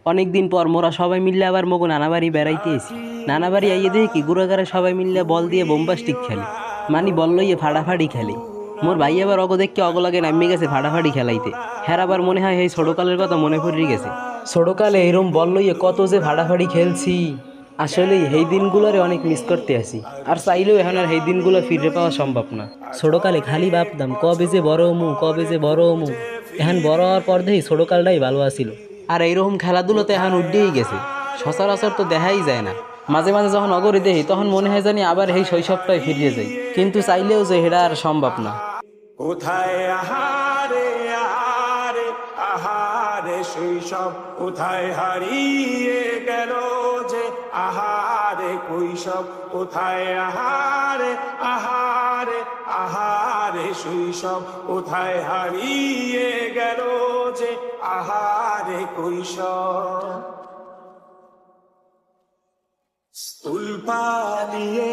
অনেকদিন পর মোরা সবাই মিললে আবার মগো নানাবাড়ি বেড়াইতে এসি। নানাবাড়ি আইয়ে দেখি কি গুড়াগারে সবাই মিললে বল দিয়ে বোম্বাস্টিক খেলে, মানি বল লইয়ে ফাড়াফাড়ি খেলে। মোর ভাই আবার অগ দেখকে অগলাগে নামিয়ে গেছে ফাড়াফাড়ি খেলাইতে। হ্যার আবার মনে হয় এই ছোটকালের কথা মনে পড়ে গেছে। ছোটকালে এরম বল লইয়ে কত যে ফাড়াফাড়ি খেলছি। আসলেই এই দিনগুলোরে অনেক মিস করতে আসি, আর চাইলেও এখন আর এই দিনগুলো ফিরে পাওয়া সম্ভব না। ছোটকালে খালি ভাবতাম কবে যে বড় হমু, কবে যে বড় হমু। এখন বড় হওয়ার পর দেখি ছোটকালটাই ভালো আছিল। আর এইরকম খেলাধুলো তো এখন উঠেই গেছে, সচরাচর তো দেখাই যায় না। মাঝে মাঝে যখন অগরে দেখি তখন মনে হয় জানি আবার এই শৈশবটাই ফিরিয়ে যাই, কিন্তু চাইলেও যে এটা আর সম্ভব না। কোথায় আহারে আহারে আহারে শৈশব, কোথায় হারিয়ে গেল যে আহারে কৈশব, কোথায় আহারে আহারে আহারে শৈশব, কোথায় হারিয়ে গেল যে আহারে কৈশব। স্কুল পালিয়ে